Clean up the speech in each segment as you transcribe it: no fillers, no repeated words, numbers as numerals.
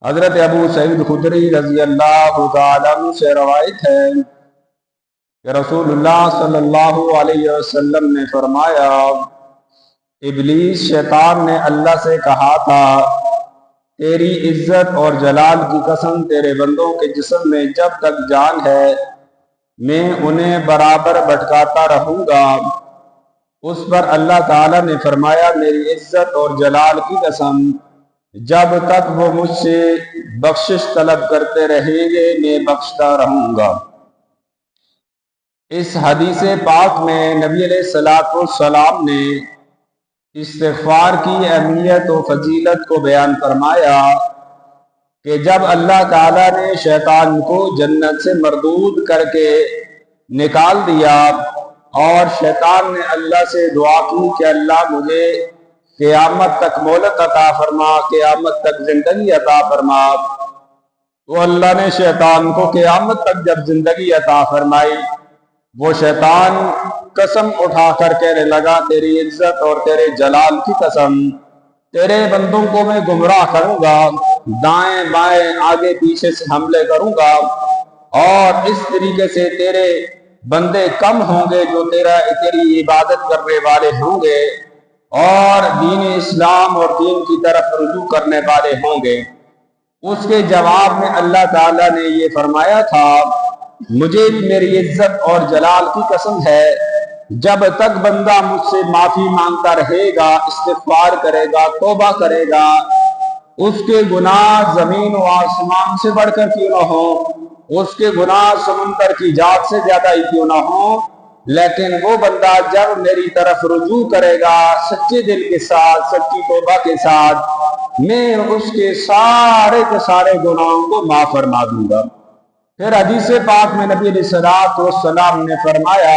حضرت ابو سعید خدری رضی اللہ تعالیٰ عنہ سے روایت ہے کہ رسول اللہ صلی اللہ علیہ وسلم نے فرمایا، ابلیس شیطان نے اللہ سے کہا تھا، تیری عزت اور جلال کی قسم، تیرے بندوں کے جسم میں جب تک جان ہے میں انہیں برابر بھٹکاتا رہوں گا۔ اس پر اللہ تعالیٰ نے فرمایا، میری عزت اور جلال کی قسم، جب تک وہ مجھ سے بخشش طلب کرتے رہیں گے میں بخشتا رہوں گا۔ اس حدیث پاک میں نبی علیہ الصلوۃ والسلام نے استغفار کی اہمیت و فضیلت کو بیان فرمایا کہ جب اللہ تعالیٰ نے شیطان کو جنت سے مردود کر کے نکال دیا اور شیطان نے اللہ سے دعا کی کہ اللہ مجھے قیامت تک مہلت عطا فرما، قیامت تک زندگی عطا فرما، تو اللہ نے شیطان کو قیامت تک جب زندگی عطا فرمائی، وہ شیطان قسم اٹھا کر کہنے لگا، تیری عزت اور تیرے جلال کی قسم، تیرے بندوں کو میں گمراہ کروں گا، دائیں بائیں آگے پیچھے سے حملے کروں گا، اور اس طریقے سے تیرے بندے کم ہوں گے جو تیری عبادت کرنے والے ہوں گے اور دین اسلام اور دین کی طرف رجوع کرنے والے ہوں گے۔ اس کے جواب میں اللہ تعالیٰ نے یہ فرمایا تھا، مجھے میری عزت اور جلال کی قسم ہے، جب تک بندہ مجھ سے معافی مانگتا رہے گا، استغفار کرے گا، توبہ کرے گا، اس کے گناہ زمین و آسمان سے بڑھ کر کیوں نہ ہو، اس کے گناہ سمندر کی جھاگ سے زیادہ ہی کیوں نہ ہو، لیکن وہ بندہ جب میری طرف رجوع کرے گا سچے دل کے ساتھ، سچی توبہ کے ساتھ، میں اس کے سارے کے سارے گناہوں کو معاف فرما دوں گا۔ پھر حدیث پاک میں نبی علیہ الصلوۃ والسلام نے فرمایا،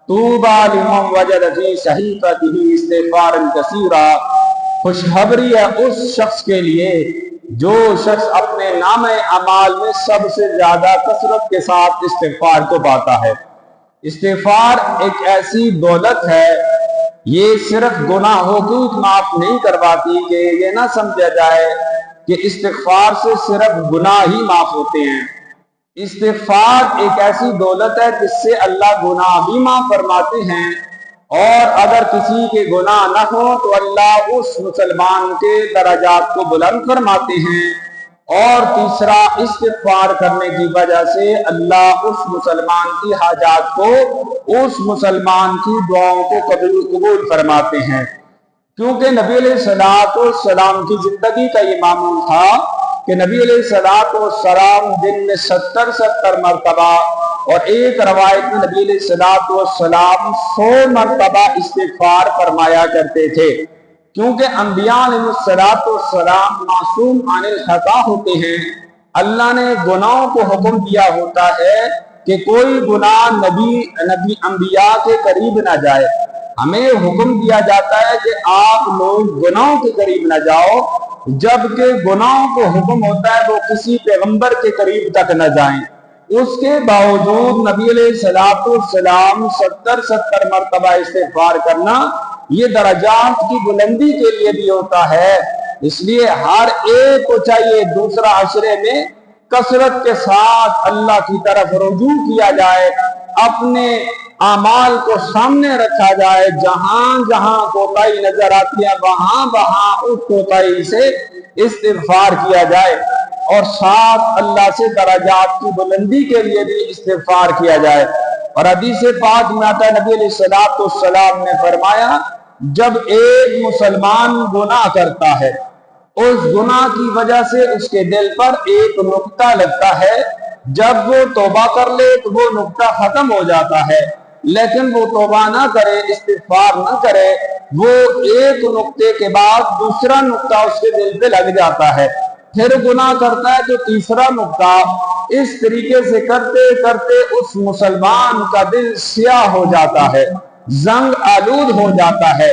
طوبیٰ لمن وجد فی صحیفتہ استغفارا کثیرا، خوشخبری ہے اس شخص کے لیے جو شخص اپنے نامہ اعمال میں سب سے زیادہ کثرت کے ساتھ استغفار کو پاتا ہے۔ استغفار ایک ایسی دولت ہے، یہ صرف گناہوں کو معاف نہیں کرواتی کہ یہ نہ سمجھا جائے کہ استغفار سے صرف گناہ ہی معاف ہوتے ہیں۔ استغفار ایک ایسی دولت ہے جس سے اللہ گناہ بھی معاف فرماتے ہیں، اور اگر کسی کے گناہ نہ ہو تو اللہ اس مسلمان کے درجات کو بلند فرماتے ہیں، اور تیسرا استغفار کرنے کی وجہ سے اللہ اس مسلمان کی حاجات کو، اس مسلمان کی دعاؤں کو قبول فرماتے ہیں، کیونکہ نبی علیہ الصلوۃ والسلام کی زندگی کا یہ معمول تھا کہ نبی علیہ الصلوۃ والسلام دن میں 70 مرتبہ، اور ایک روایت میں نبی علیہ الصلوۃ والسلام 100 مرتبہ استغفار فرمایا کرتے تھے، کیونکہ انبیاء علیہ الصلوۃ والسلام معصوم عن الخطا ہوتے ہیں۔ اللہ نے گناہوں کو حکم دیا ہوتا ہے کہ کوئی گناہ نبی انبیاء کے قریب نہ جائے، ہمیں حکم دیا جاتا ہے کہ آپ لوگ گناہوں کے قریب نہ جاؤ، جبکہ گناہوں کو حکم ہوتا ہے وہ کسی پیغمبر کے قریب تک نہ جائیں۔ اس کے باوجود نبی علیہ الصلوۃ والسلام 70 مرتبہ استغفار کرنا یہ درجات کی بلندی کے لیے بھی ہوتا ہے، اس لیے ہر ایک کو چاہیے دوسرا عشرے میں کثرت کے ساتھ اللہ کی طرف رجوع کیا جائے، اپنے اعمال کو سامنے رکھا جائے، جہاں جہاں کوتاہی نظر آتی ہے وہاں وہاں اس کوتاہی سے استغفار کیا جائے، اور ساتھ اللہ سے درجات کی بلندی کے لیے بھی استغفار کیا جائے۔ اور حدیث پاک میں آتا ہے نبی علیہ الصلوۃ والسلام نے فرمایا، جب ایک مسلمان گناہ کرتا ہے، اس گناہ کی وجہ سے اس کے دل پر ایک نقطہ لگتا ہے، جب وہ توبہ کر لے تو وہ نقطہ ختم ہو جاتا ہے، لیکن وہ توبہ نہ کرے، استغفار نہ کرے، وہ ایک نقطے کے بعد دوسرا نقطہ اس کے دل پہ لگ جاتا ہے، پھر گناہ کرتا ہے تو تیسرا نقطہ، اس طریقے سے کرتے کرتے اس مسلمان کا دل سیاہ ہو جاتا ہے، زنگ آلود ہو جاتا ہے۔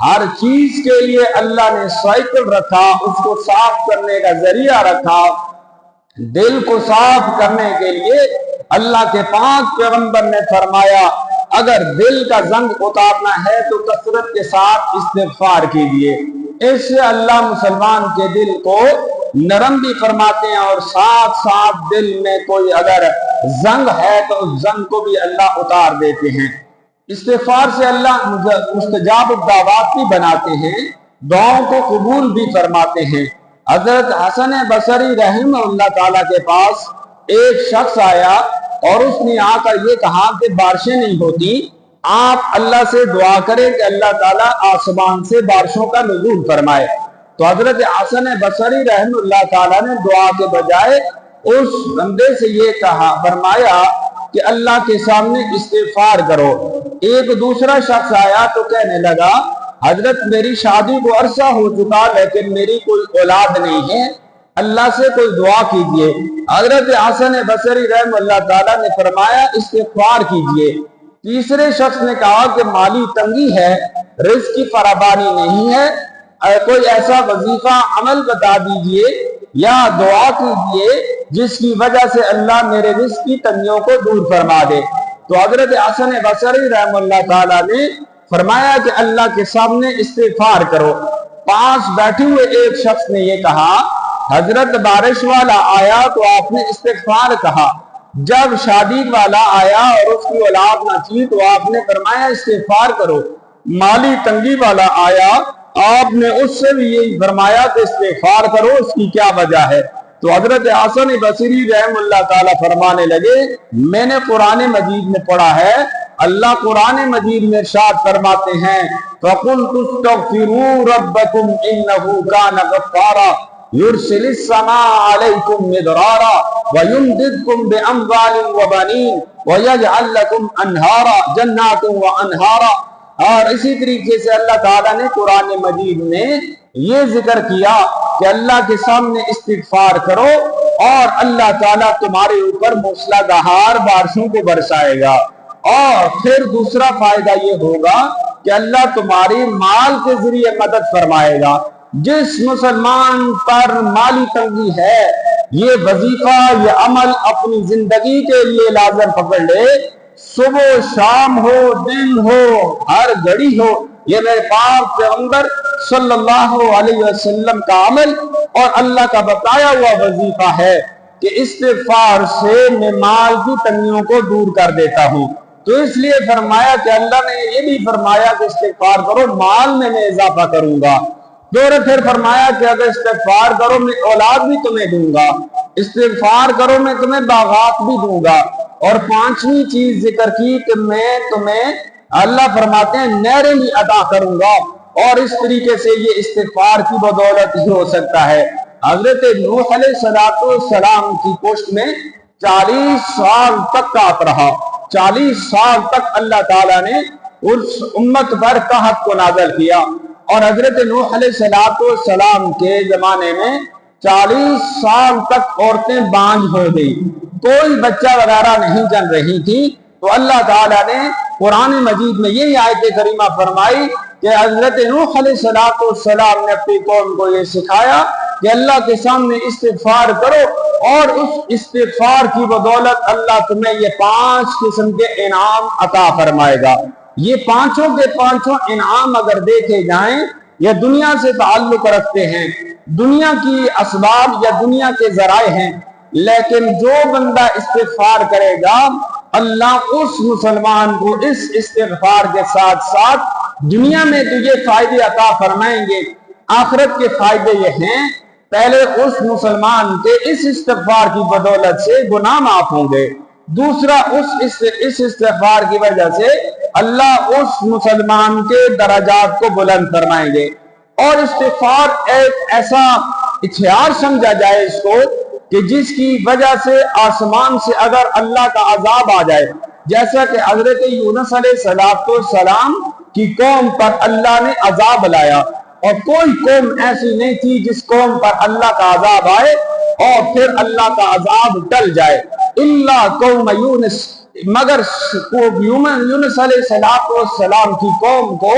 ہر چیز کے لیے اللہ نے سائیکل رکھا، اس کو صاف کرنے کا ذریعہ رکھا، دل کو صاف کرنے کے لیے اللہ کے پاک پیغمبر نے فرمایا اگر دل کا زنگ اتارنا ہے تو کثرت کے ساتھ استغفار کیجیے، اس سے اللہ مسلمان کے دل کو نرم بھی فرماتے ہیں، اور ساتھ ساتھ دل میں کوئی اگر زنگ ہے تو اس زنگ کو بھی اللہ اتار دیتے ہیں۔ استغفار سے اللہ مستجاب الدعوات بھی بناتے ہیں، دعاؤں کو قبول بھی فرماتے ہیں۔ حضرت حسن بصری رحمہ اللہ تعالیٰ کے پاس ایک شخص آیا اور اس نے آ کر یہ کہا کہ بارشیں نہیں ہوتی، آپ اللہ سے دعا کریں کہ اللہ تعالیٰ آسمان سے بارشوں کا نزول فرمائے۔ تو حضرت حسن بصری رحمہ اللہ تعالیٰ نے دعا کے بجائے اس بندے سے یہ کہا فرمایا کہ اللہ کے سامنے استغفار کرو۔ ایک دوسرا شخص آیا تو کہنے لگا حضرت میری شادی کو عرصہ ہو چکا لیکن میری کوئی اولاد نہیں ہے، اللہ سے کوئی دعا کیجئے۔ حضرت حسن بصری رحمہ اللہ تعالیٰ نے فرمایا استغفار کیجئے۔ تیسرے شخص نے کہا کہ مالی تنگی ہے، رزق کی فراوانی نہیں ہے، کوئی ایسا وظیفہ عمل بتا دیجئے یا دعا کیجئے جس کی وجہ سے اللہ میرے رزق کی تنگیوں کو دور فرما دے۔ تو حضرت حسن بصری رحمہ اللہ تعالیٰ نے فرمایا کہ اللہ کے سامنے استغفار کرو۔ پاس بیٹھے ہوئے ایک شخص نے یہ کہا حضرت بارش والا آیا تو آپ نے استغفار کہا، جب شادی والا آیا اور اس کی اولاد نہ تھی تو آپ نے فرمایا استغفار کرو، مالی تنگی والا آیا آپ نے اس سے بھی یہی فرمایا کہ استغفار کرو، اس کی کیا وجہ ہے؟ تو حضرت حسن بصری رحم اللہ تعالیٰ فرمانے لگے میں نے قرآن مجید میں پڑھا ہے، اللہ قرآن مجید میں ارشاد فرماتے ہیں فَقُلْتُ اسْتَغْفِرُوا رَبَّكُمْ إِنَّهُ كَانَ غَفَّارًا يُرْسِلِ السَّمَاءَ عَلَيْكُمْ مِدْرَارًا وَيُمْدِدْكُمْ بِأَمْوَالٍ وَبَنِينَ وَيَجْعَلْ لَكُمْ أَنْهَارًا جَنَّاتٍ وَأَنْهَارًا۔ اور اسی طریقے سے اللہ تعالیٰ نے قرآن مجید میں یہ ذکر کیا کہ اللہ کے سامنے استغفار کرو اور اللہ تعالیٰ تمہارے اوپر موسلادھار بارشوں کو برسائے گا، اور پھر دوسرا فائدہ یہ ہوگا کہ اللہ تمہاری مال کے ذریعے مدد فرمائے گا۔ جس مسلمان پر مالی تنگی ہے یہ وظیفہ یہ عمل اپنی زندگی کے لیے لازم پکڑ لے، صبح شام ہو دن ہو ہر گھڑی ہو، یہ میرے پاک پیغمبر صلی اللہ علیہ وسلم کا عمل اور اللہ کا بتایا ہوا وظیفہ ہے کہ استغفار سے میں مال کی تنگیوں کو دور کر دیتا ہوں۔ تو اس لیے فرمایا کہ اللہ نے یہ بھی فرمایا کہ استغفار کرو مال میں اضافہ کروں گا، پھر فرمایا کہ اگر استغفار کرو میں اولاد بھی تمہیں دوں گا، استغفار کرو میں تمہیں باغات بھی دوں گا، اور پانچویں چیز ذکر کی کہ میں تمہیں اللہ فرماتے ہیں نہریں بھی عطا کروں گا، اور اس طریقے سے یہ استغفار کی بدولت ہی ہو سکتا ہے۔ حضرت نوح علیہ السلام کی پشت میں 40 سال تک کاپ رہا، 40 سال تک اللہ تعالیٰ نے اس امت پر قحط کو نازل کیا، اور حضرت نوح علیہ السلام کے زمانے میں 40 سال تک عورتیں بانجھ ہو گئی، کوئی بچہ وغیرہ نہیں جن رہی تھی۔ تو اللہ تعالیٰ نے قرآن مجید میں یہی آیت کریمہ فرمائی کہ حضرت نوح علیہ السلام نے اپنی قوم کو یہ سکھایا کہ اللہ کے سامنے استغفار کرو، اور اس استغفار کی بدولت اللہ تمہیں یہ 5 قسم کے انعام عطا فرمائے گا۔ یہ پانچوں کے پانچوں انعام اگر دیکھے جائیں یہ دنیا سے تعلق رکھتے ہیں، دنیا کی اسباب یا دنیا کے ذرائع ہیں، لیکن جو بندہ استغفار کرے گا اللہ اس مسلمان کو اس استغفار کے ساتھ ساتھ دنیا میں تو یہ فائدے عطا فرمائیں گے، آخرت کے فائدے یہ ہیں پہلے اس مسلمان کے اس استغفار کی بدولت سے گناہ معاف ہوں گے، دوسرا اس استغفار کی وجہ سے اللہ اس مسلمان کے درجات کو بلند فرمائیں گے۔ اور استغفار ایک ایسا ہتھیار سمجھا جائے اس کو کہ جس کی وجہ سے آسمان سے اگر اللہ کا عذاب آ جائے، جیسا کہ حضرت یونس علیہ السلام کی قوم پر اللہ نے عذاب لایا، اور کوئی قوم ایسی نہیں تھی جس قوم پر اللہ کا عذاب آئے اور پھر اللہ کا عذاب ٹل جائے، الا قوم یونس، مگر یونس علیہ السلام کی قوم کو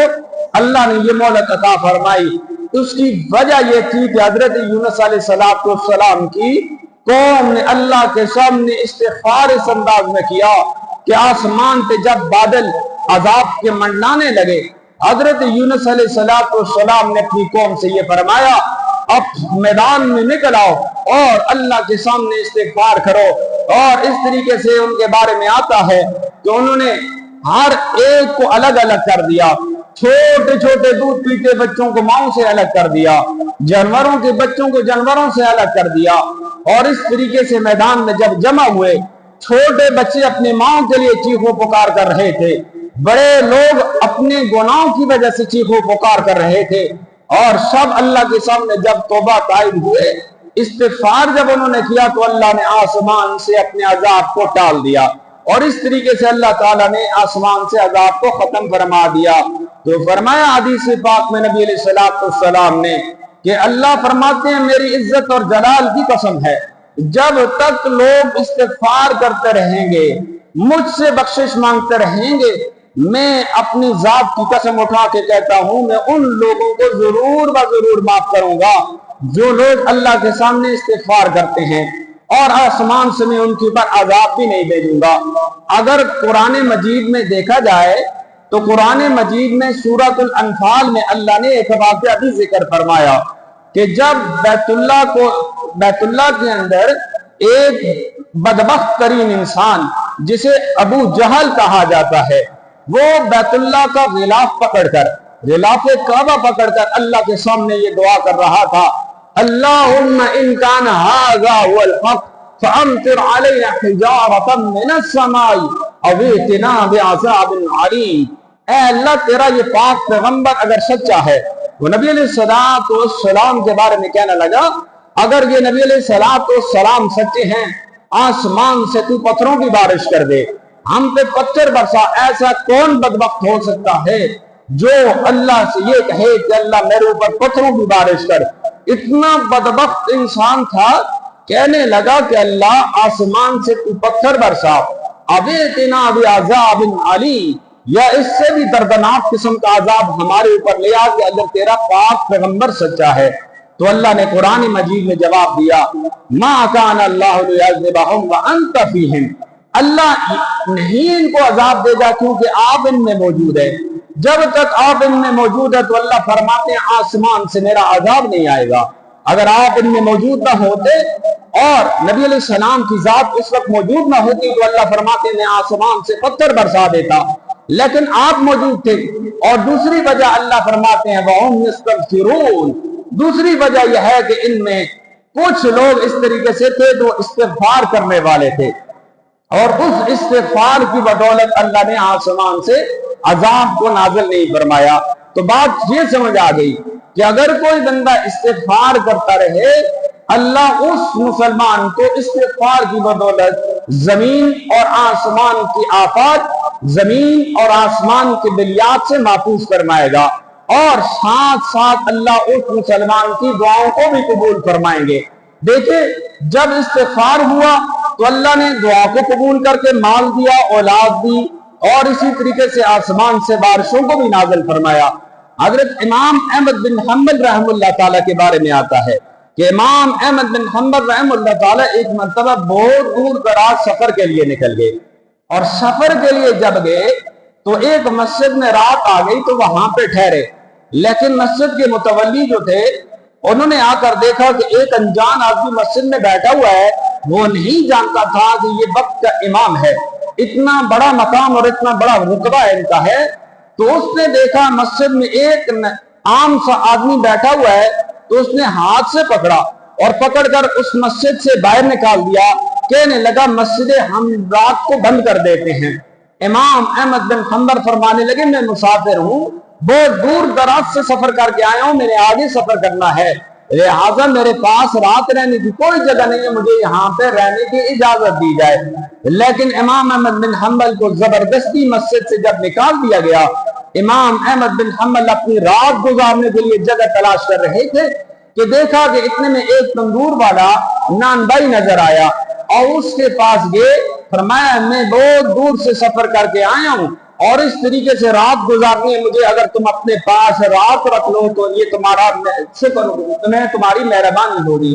اللہ نے یہ مہلت عطا فرمائی۔ اس کی وجہ یہ تھی کہ حضرت یونس علیہ السلام کی قوم نے اللہ کے سامنے استغفار اس انداز میں کیا کہ آسمان پہ جب بادل عذاب کے منڈلانے لگے۔ حضرت یونس علیہ السلام نے اپنی قوم سے یہ فرمایا، اب میدان میں نکل آؤ اور اللہ کے سامنے استغفار کرو۔ اور اس طریقے سے ان کے بارے میں آتا ہے کہ انہوں نے ہر ایک کو الگ الگ کر دیا، چھوٹے چھوٹے دودھ پیتے بچوں کو ماؤں سے الگ کر دیا، جانوروں کے بچوں کو جانوروں سے الگ کر دیا۔ اور اس طریقے سے میدان میں جب جمع ہوئے، چھوٹے بچے اپنے ماؤں کے لیے چیخو پکار کر رہے تھے، بڑے لوگ اپنے گناہوں کی وجہ سے چیخو پکار کر رہے تھے، اور سب اللہ کے سامنے جب توبہ طائب ہوئے، استغفار جب انہوں نے کیا، تو اللہ نے آسمان سے اپنے عذاب کو ٹال دیا، اور اس طریقے سے اللہ تعالیٰ نے آسمان سے عذاب کو ختم فرما دیا۔ تو فرمایا حدیث پاک میں نبی علیہ السلام نے کہ اللہ فرماتے ہیں میری عزت اور جلال کی قسم ہے، جب تک لوگ استغفار کرتے رہیں گے، مجھ سے بخشش مانگتے رہیں گے، میں اپنی ذات کی قسم اٹھا کے کہتا ہوں میں ان لوگوں کو ضرور معاف کروں گا جو لوگ اللہ کے سامنے استغفار کرتے ہیں، اور آسمان سے میں ان کے اوپر عذاب بھی نہیں بھیجوں گا۔ اگر قرآن مجید میں دیکھا جائے تو قرآن مجید میں سورۃ الانفال میں اللہ نے ایک واقعہ بھی ذکر فرمایا کہ جب بیت اللہ کے اندر ایک بدبخت ترین انسان جسے ابو جہل کہا جاتا ہے، وہ بیت اللہ کا غلاف غلاف کعبہ پکڑ کر اللہ کے سامنے یہ دعا کر رہا تھا، اللہم ان کان ھذا هو الحق فامطر علینا حجارۃ من السماء او ائتنا بعذاب علیم۔ اے اللہ تیرا یہ پاک پیغمبر اگر سچا ہے، وہ نبی علیہ السلام کے بارے میں کہنے لگا اگر یہ نبی علیہ السلام سچے ہیں، آسمان سے تو پتھروں کی بارش کر دے، ہم پہ پتھر برسا۔ ایسا کون بدبخت ہو سکتا ہے جو اللہ سے یہ کہے کہ اللہ میرے اوپر پتھروں کی بارش کر۔ اتنا بدبخت انسان تھا، کہنے لگا کہ اللہ آسمان سے تو پتھر برسا، ابیتنا بعذاب علیم، یا اس سے بھی دردناک قسم کا عذاب ہمارے اوپر لے آ کہ اگر تیرا پاک پیغمبر سچا ہے۔ تو اللہ نے قرآن مجید میں جواب دیا، ما کان اللہ لیعذبہم وانت فیہم، اللہ نہیں ان کو عذاب دے گا کیونکہ آپ ان میں موجود ہے۔ جب تک آپ ان میں موجود ہے تو اللہ فرماتے ہیں آسمان سے میرا عذاب نہیں آئے گا۔ اگر آپ ان میں موجود نہ ہوتے اور نبی علیہ السلام کی ذات اس وقت موجود نہ ہوتی تو اللہ فرماتے ہیں میں آسمان سے پتھر برسا دیتا، لیکن آپ موجود تھے۔ اور دوسری وجہ اللہ فرماتے ہیں وَهُمْ يَسْتَغْفِرُونَ، دوسری وجہ یہ ہے کہ ان میں کچھ لوگ اس طریقے سے تھے جو استغفار کرنے والے تھے، اور اس استغفار کی بدولت اللہ نے آسمان سے عذاب کو نازل نہیں فرمایا۔ تو بات یہ سمجھ آ گئی کہ اگر کوئی بندہ استغفار کرتا رہے، اللہ اس مسلمان کو استغفار کی بدولت زمین اور آسمان کی آفات، زمین اور آسمان کے بلیات سے محفوظ فرمائے گا، اور ساتھ ساتھ اللہ اس مسلمان کی دعاؤں کو بھی قبول فرمائیں گے۔ دیکھیں جب استغفار ہوا تو اللہ نے دعا کو قبول کر کے مال دیا، اولاد دی، اور اسی طریقے سے آسمان سے بارشوں کو بھی نازل فرمایا۔ حضرت امام احمد بن حنبل رحم اللہ تعالیٰ کے بارے میں آتا ہے کہ امام احمد بن حنبل رحم اللہ تعالیٰ ایک مرتبہ بہت دور دراز سفر کے لیے نکل گئے، اور سفر کے لیے جب گئے تو ایک مسجد میں رات آ گئی تو وہاں پہ ٹھہرے، لیکن مسجد کے متولی جو تھے انہوں نے آ کر دیکھا کہ ایک انجان آدمی مسجد میں بیٹھا ہوا ہے، وہ نہیں جانتا تھا کہ یہ وقت کا امام ہے، اتنا بڑا مقام اور اتنا بڑا رتبہ ان کا ہے۔ تو اس نے دیکھا مسجد میں ایک عام سا آدمی بیٹھا ہوا ہے، تو اس نے ہاتھ سے پکڑا اور پکڑ کر اس مسجد سے باہر نکال دیا، کہنے لگا مسجد ہم رات کو بند کر دیتے ہیں۔ امام احمد بن حنبل فرمانے لگے میں مسافر ہوں، بہت دور دراز سے سفر کر کے آیا ہوں، میرے آگے سفر کرنا ہے، لہٰذا میرے پاس رات رہنے کی کوئی جگہ نہیں ہے، مجھے یہاں پہ رہنے کی اجازت دی جائے۔ لیکن امام احمد بن حنبل کو زبردستی مسجد سے جب نکال دیا گیا، امام احمد بن حنبل اپنی رات گزارنے کے لیے جگہ تلاش کر رہے تھے کہ دیکھا کہ اتنے میں ایک تندور والا نان بھائی نظر آیا، اور اس کے پاس گئے، فرمایا میں بہت دور سے سفر کر کے آیا ہوں اور اس طریقے سے رات گزارنی ہے مجھے، اگر تم اپنے پاس رات رکھ لو تو یہ تمہارا شکر، تمہیں تمہاری مہربانی ہوگی۔